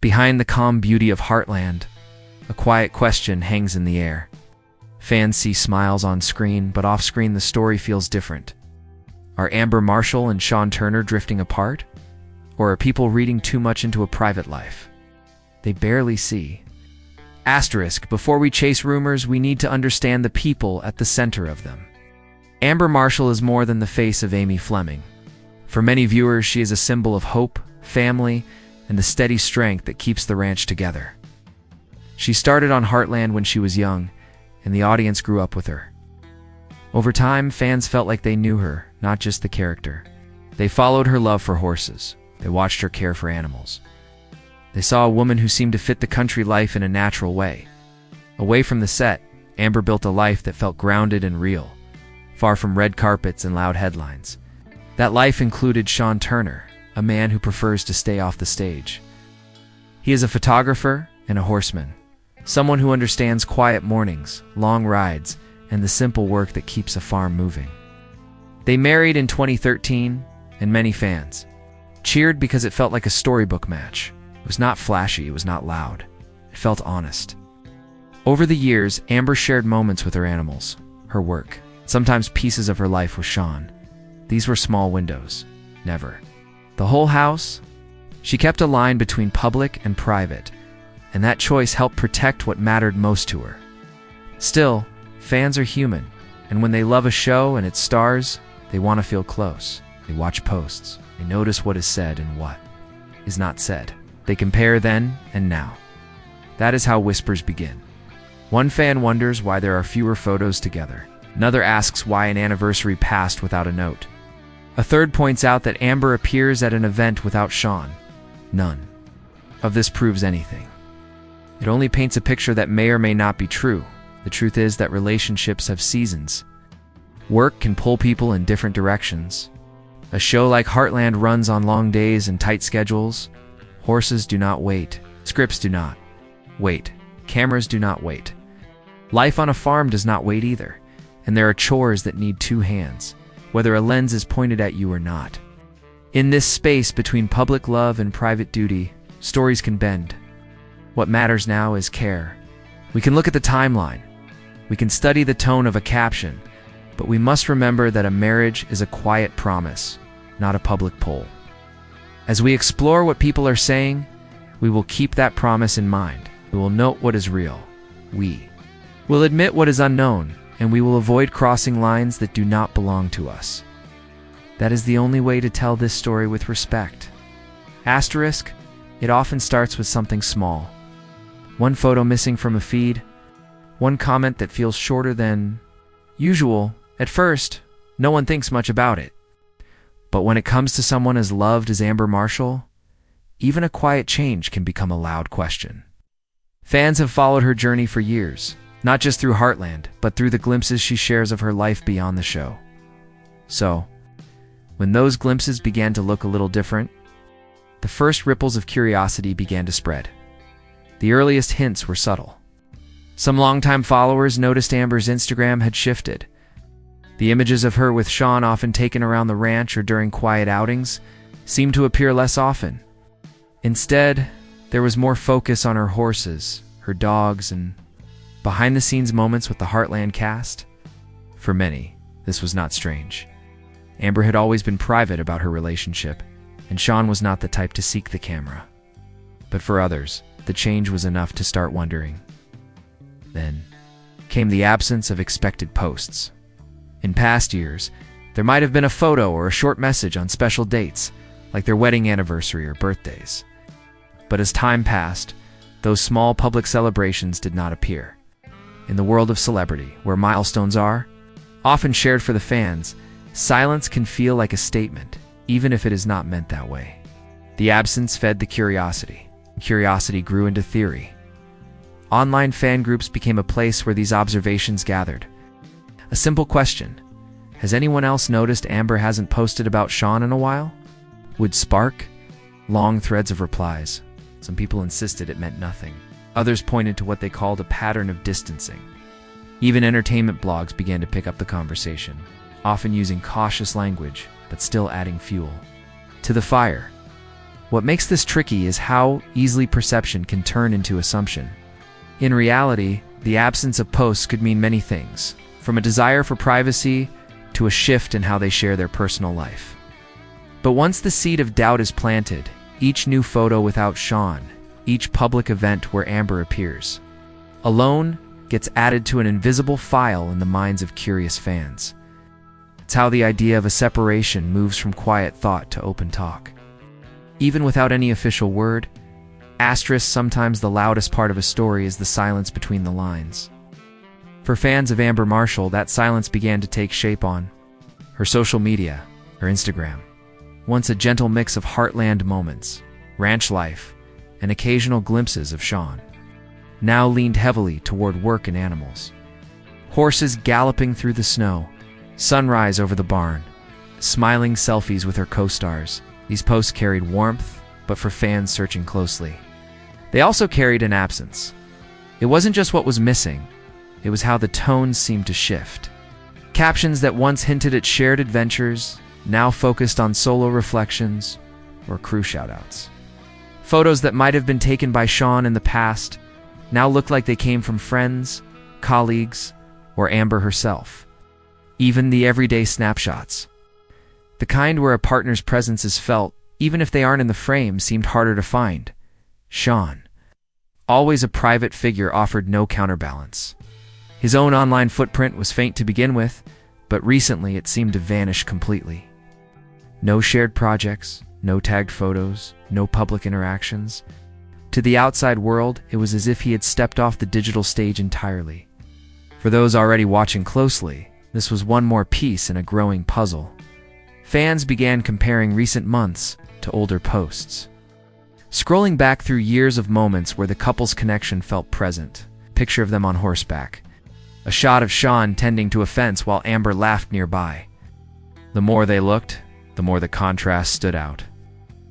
Behind the calm beauty of Heartland, a quiet question hangs in the air. Fans see smiles on screen, but off-screen the story feels different. Are Amber Marshall and Shawn Turner drifting apart? Or are people reading too much into a private life they barely see? Asterisk, before we chase rumors, we need to understand the people at the center of them. Amber Marshall is more than the face of Amy Fleming. For many viewers, she is a symbol of hope, family, and the steady strength that keeps the ranch together. She started on Heartland when she was young, and the audience grew up with her. Over time, fans felt like they knew her, not just the character. They followed her love for horses. They watched her care for animals. They saw a woman who seemed to fit the country life in a natural way. Away from the set, Amber built a life that felt grounded and real, far from red carpets and loud headlines. That life included Shawn Turner, a man who prefers to stay off the stage. He is a photographer and a horseman, someone who understands quiet mornings, long rides, and the simple work that keeps a farm moving. They married in 2013, and many fans cheered because it felt like a storybook match. It was not flashy, it was not loud. It felt honest. Over the years, Amber shared moments with her animals, her work, sometimes pieces of her life with Shawn. These were small windows, never the whole house. She kept a line between public and private, and that choice helped protect what mattered most to her. Still, fans are human, and when they love a show and its stars, they want to feel close. They watch posts. They notice what is said and what is not said. They compare then and now. That is how whispers begin. One fan wonders why there are fewer photos together. Another asks why an anniversary passed without a note. A third points out that Amber appears at an event without Shawn. None of this proves anything. It only paints a picture that may or may not be true. The truth is that relationships have seasons. Work can pull people in different directions. A show like Heartland runs on long days and tight schedules. Horses do not wait. Scripts do not wait. Cameras do not wait. Life on a farm does not wait either. And there are chores that need two hands, whether a lens is pointed at you or not. In this space between public love and private duty, stories can bend. What matters now is care. We can look at the timeline. We can study the tone of a caption, but we must remember that a marriage is a quiet promise, not a public poll. As we explore what people are saying, we will keep that promise in mind. We will note what is real. We will admit what is unknown, and we will avoid crossing lines that do not belong to us. That is the only way to tell this story with respect. Asterisk, it often starts with something small. One photo missing from a feed, one comment that feels shorter than usual. At first, no one thinks much about it. But when it comes to someone as loved as Amber Marshall, even a quiet change can become a loud question. Fans have followed her journey for years, not just through Heartland, but through the glimpses she shares of her life beyond the show. So, when those glimpses began to look a little different, the first ripples of curiosity began to spread. The earliest hints were subtle. Some longtime followers noticed Amber's Instagram had shifted. The images of her with Shawn, often taken around the ranch or during quiet outings, seemed to appear less often. Instead, there was more focus on her horses, her dogs, and behind-the-scenes moments with the Heartland cast. For many, this was not strange. Amber had always been private about her relationship, and Shawn was not the type to seek the camera. But for others, the change was enough to start wondering. Then came the absence of expected posts. In past years, there might have been a photo or a short message on special dates, like their wedding anniversary or birthdays. But as time passed, those small public celebrations did not appear. In the world of celebrity, where milestones are often shared for the fans, silence can feel like a statement, even if it is not meant that way. The absence fed the curiosity. Curiosity grew into theory. Online fan groups became a place where these observations gathered. A simple question: has anyone else noticed Amber hasn't posted about Shawn in a while? Would spark long threads of replies. Some people insisted it meant nothing. Others pointed to what they called a pattern of distancing. Even entertainment blogs began to pick up the conversation, often using cautious language, but still adding fuel to the fire. What makes this tricky is how easily perception can turn into assumption. In reality, the absence of posts could mean many things, from a desire for privacy to a shift in how they share their personal life. But once the seed of doubt is planted, each new photo without Shawn, each public event where Amber appears, alone gets added to an invisible file in the minds of curious fans. It's how the idea of a separation moves from quiet thought to open talk. Even without any official word, sometimes the loudest part of a story is the silence between the lines. For fans of Amber Marshall, that silence began to take shape on her social media, her Instagram. Once a gentle mix of Heartland moments, ranch life, and occasional glimpses of Shawn, now leaned heavily toward work and animals. Horses galloping through the snow, sunrise over the barn, smiling selfies with her co-stars. These posts carried warmth, but for fans searching closely, they also carried an absence. It wasn't just what was missing, it was how the tone seemed to shift. Captions that once hinted at shared adventures now focused on solo reflections or crew shoutouts. Photos that might have been taken by Shawn in the past now looked like they came from friends, colleagues, or Amber herself. Even the everyday snapshots, the kind where a partner's presence is felt, even if they aren't in the frame, seemed harder to find. Shawn, always a private figure, offered no counterbalance. His own online footprint was faint to begin with, but recently it seemed to vanish completely. No shared projects, no tagged photos, no public interactions. To the outside world, it was as if he had stepped off the digital stage entirely. For those already watching closely, this was one more piece in a growing puzzle. Fans began comparing recent months to older posts, scrolling back through years of moments where the couple's connection felt present. Picture of them on horseback, a shot of Shawn tending to a fence while Amber laughed nearby. The more they looked, the more the contrast stood out.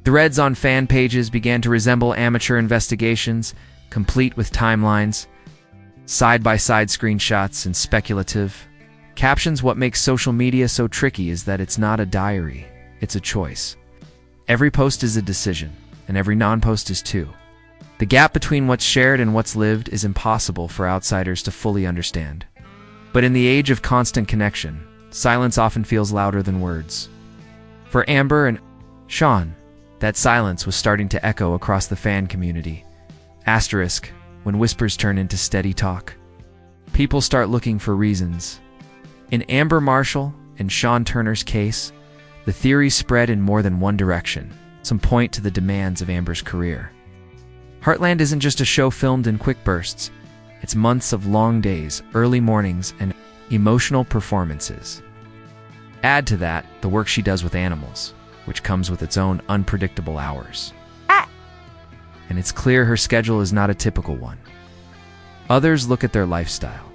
Threads on fan pages began to resemble amateur investigations, complete with timelines, side-by-side screenshots, and speculative captions. What makes social media so tricky is that it's not a diary, it's a choice. Every post is a decision, and every non-post is too. The gap between what's shared and what's lived is impossible for outsiders to fully understand. But in the age of constant connection, silence often feels louder than words. For Amber and Shawn, that silence was starting to echo across the fan community. When whispers turn into steady talk, people start looking for reasons. In Amber Marshall and Shawn Turner's case, the theories spread in more than one direction. Some point to the demands of Amber's career. Heartland isn't just a show filmed in quick bursts. It's months of long days, early mornings, and emotional performances. Add to that the work she does with animals, which comes with its own unpredictable hours. And it's clear her schedule is not a typical one. Others look at their lifestyle.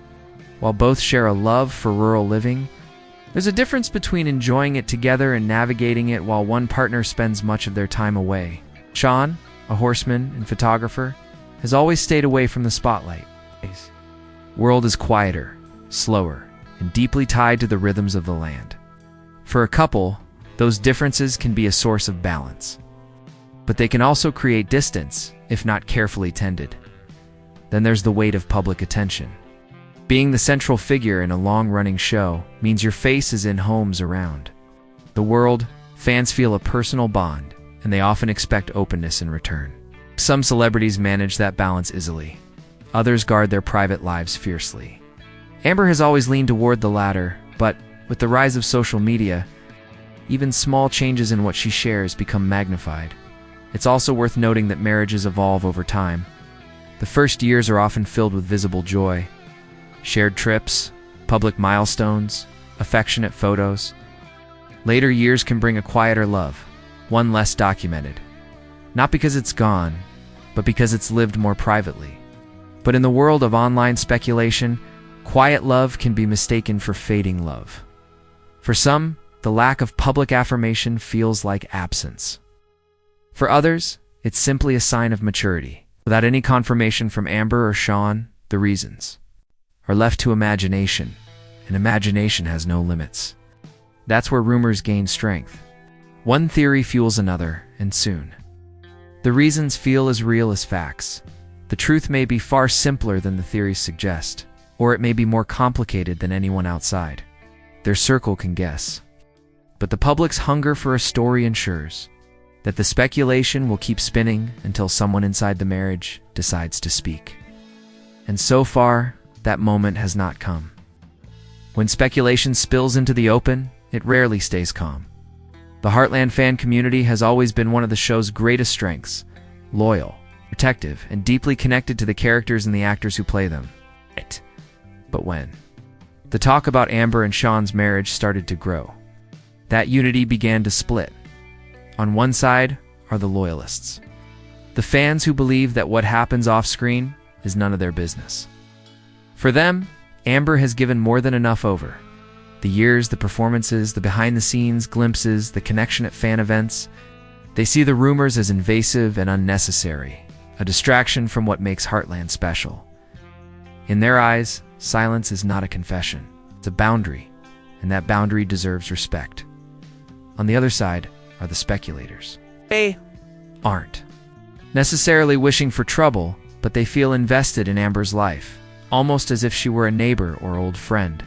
While both share a love for rural living, there's a difference between enjoying it together and navigating it while one partner spends much of their time away. Shawn, a horseman and photographer, has always stayed away from the spotlight. World is quieter, slower, and deeply tied to the rhythms of the land. For a couple, those differences can be a source of balance. But they can also create distance, if not carefully tended. Then there's the weight of public attention. Being the central figure in a long-running show means your face is in homes around the world. Fans feel a personal bond, and they often expect openness in return. Some celebrities manage that balance easily. Others guard their private lives fiercely. Amber has always leaned toward the latter, but with the rise of social media, even small changes in what she shares become magnified. It's also worth noting that marriages evolve over time. The first years are often filled with visible joy, shared trips, public milestones, affectionate photos. Later years can bring a quieter love, one less documented. Not because it's gone, but because it's lived more privately. But in the world of online speculation, quiet love can be mistaken for fading love. For some, the lack of public affirmation feels like absence. For others, it's simply a sign of maturity. Without any confirmation from Amber or Shawn, the reasons are left to imagination, and imagination has no limits. That's where rumors gain strength. One theory fuels another, and soon, The reasons feel as real as facts. The truth may be far simpler than the theories suggest, or it may be more complicated than anyone outside their circle can guess. But the public's hunger for a story ensures that the speculation will keep spinning until someone inside the marriage decides to speak. And so far, that moment has not come. When speculation spills into the open, it rarely stays calm. The Heartland fan community has always been one of the show's greatest strengths, loyal, protective, and deeply connected to the characters and the actors who play them. But when the talk about Amber and Shawn's marriage started to grow, that unity began to split. On one side are the loyalists, the fans who believe that what happens off-screen is none of their business. For them, Amber has given more than enough over. The years, the performances, the behind-the-scenes glimpses, the connection at fan events. They see the rumors as invasive and unnecessary, a distraction from what makes Heartland special. In their eyes, silence is not a confession. It's a boundary, and that boundary deserves respect. On the other side are the speculators. They aren't necessarily wishing for trouble, but they feel invested in Amber's life, almost as if she were a neighbor or old friend.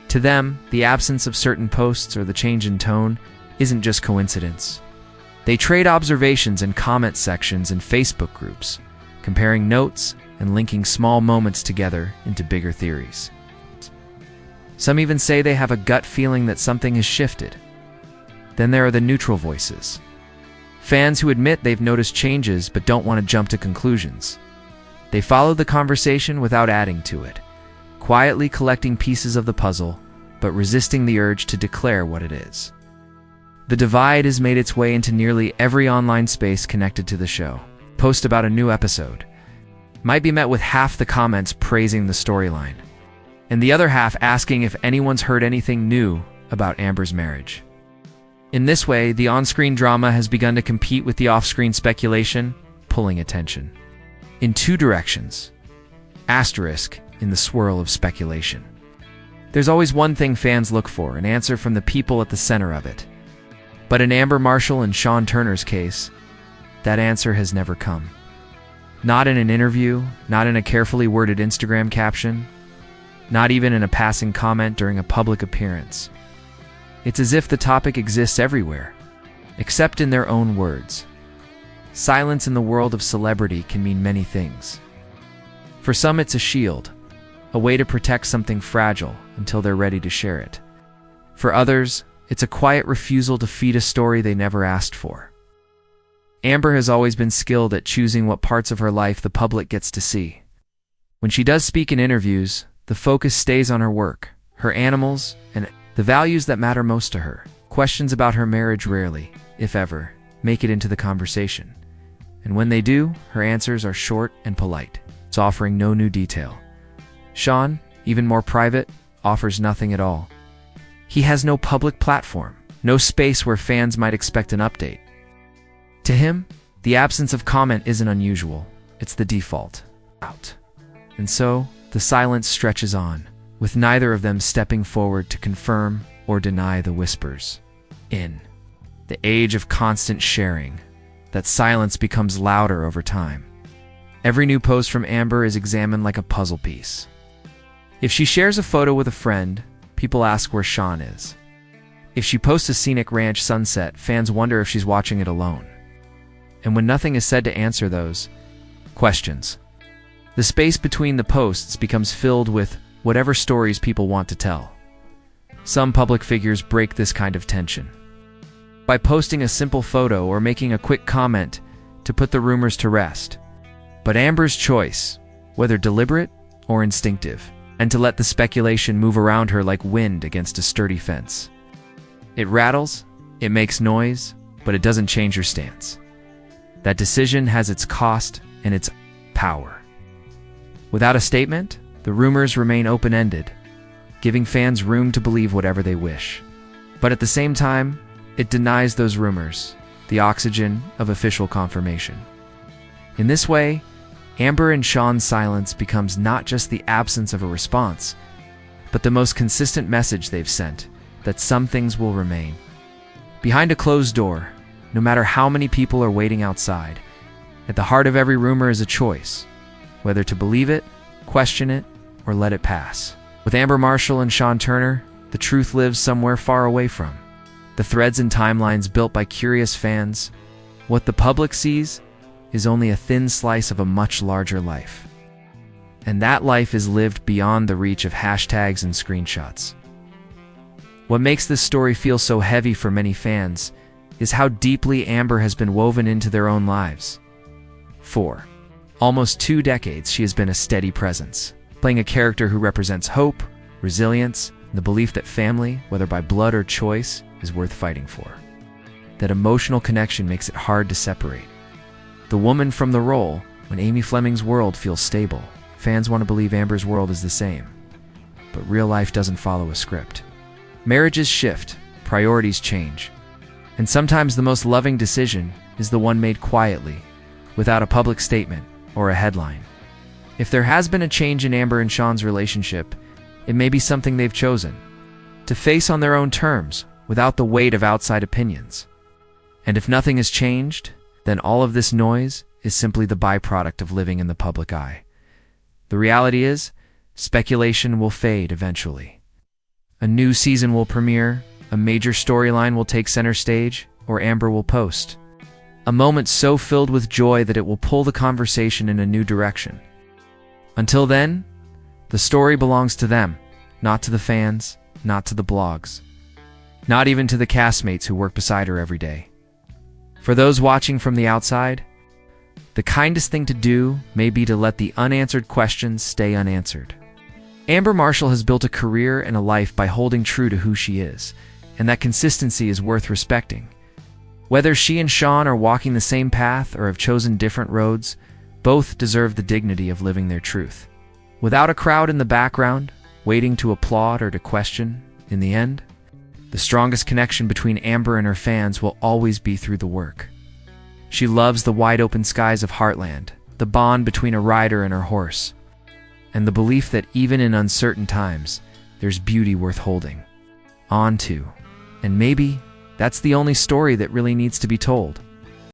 To them, the absence of certain posts or the change in tone isn't just coincidence. They trade observations in comment sections and Facebook groups, comparing notes and linking small moments together into bigger theories. Some even say they have a gut feeling that something has shifted. Then there are the neutral voices, fans who admit they've noticed changes but don't want to jump to conclusions. They follow the conversation without adding to it, quietly collecting pieces of the puzzle, but resisting the urge to declare what it is. The divide has made its way into nearly every online space connected to the show. Post about a new episode might be met with half the comments praising the storyline, and the other half asking if anyone's heard anything new about Amber's marriage. In this way, the on-screen drama has begun to compete with the off-screen speculation, pulling attention in two directions. Asterisk in the swirl of speculation. There's always one thing fans look for, an answer from the people at the center of it. But in Amber Marshall and Shawn Turner's case, that answer has never come. Not in an interview, not in a carefully worded Instagram caption, not even in a passing comment during a public appearance. It's as if the topic exists everywhere, except in their own words. Silence in the world of celebrity can mean many things. For some, it's a shield, a way to protect something fragile until they're ready to share it. For others, it's a quiet refusal to feed a story they never asked for. Amber has always been skilled at choosing what parts of her life the public gets to see. When she does speak in interviews, the focus stays on her work, her animals, and the values that matter most to her. Questions about her marriage rarely, if ever, make it into the conversation. And when they do, her answers are short and polite. It's offering no new detail. Shawn, even more private, offers nothing at all. He has no public platform, no space where fans might expect an update. To him, the absence of comment isn't unusual. It's the default. And so, the silence stretches on, with neither of them stepping forward to confirm or deny the whispers. In the age of constant sharing, that silence becomes louder over time. Every new post from Amber is examined like a puzzle piece. If she shares a photo with a friend, people ask where Shawn is. If she posts a scenic ranch sunset, fans wonder if she's watching it alone. And when nothing is said to answer those questions, the space between the posts becomes filled with whatever stories people want to tell. Some public figures break this kind of tension by posting a simple photo or making a quick comment to put the rumors to rest. But Amber's choice, whether deliberate or instinctive, and to let the speculation move around her like wind against a sturdy fence. It rattles, it makes noise, but it doesn't change her stance. That decision has its cost and its power. Without a statement, the rumors remain open-ended, giving fans room to believe whatever they wish. But at the same time, it denies those rumors the oxygen of official confirmation. In this way, Amber and Shawn's silence becomes not just the absence of a response, but the most consistent message they've sent, that some things will remain behind a closed door, no matter how many people are waiting outside. At the heart of every rumor is a choice, whether to believe it, question it, or let it pass. With Amber Marshall and Shawn Turner, the truth lives somewhere far away from the threads and timelines built by curious fans. What the public sees is only a thin slice of a much larger life. And that life is lived beyond the reach of hashtags and screenshots. What makes this story feel so heavy for many fans is how deeply Amber has been woven into their own lives. For almost 2 decades, she has been a steady presence, playing a character who represents hope, resilience, and the belief that family, whether by blood or choice, is worth fighting for. That emotional connection makes it hard to separate. The woman from the role, when Amy Fleming's world feels stable, fans want to believe Amber's world is the same. But real life doesn't follow a script. Marriages shift, priorities change, and sometimes the most loving decision is the one made quietly, without a public statement or a headline. If there has been a change in Amber and Shawn's relationship, it may be something they've chosen to face on their own terms, without the weight of outside opinions. And if nothing has changed, then all of this noise is simply the byproduct of living in the public eye. The reality is, speculation will fade eventually. A new season will premiere, a major storyline will take center stage, or Amber will post a moment so filled with joy that it will pull the conversation in a new direction. Until then, the story belongs to them, not to the fans, not to the blogs, not even to the castmates who work beside her every day. For those watching from the outside, the kindest thing to do may be to let the unanswered questions stay unanswered. Amber Marshall has built a career and a life by holding true to who she is, and that consistency is worth respecting. Whether she and Shawn are walking the same path or have chosen different roads, both deserve the dignity of living their truth. Without a crowd in the background, waiting to applaud or to question, in the end, the strongest connection between Amber and her fans will always be through the work. She loves the wide-open skies of Heartland, the bond between a rider and her horse, and the belief that even in uncertain times, there's beauty worth holding on to. And maybe that's the only story that really needs to be told.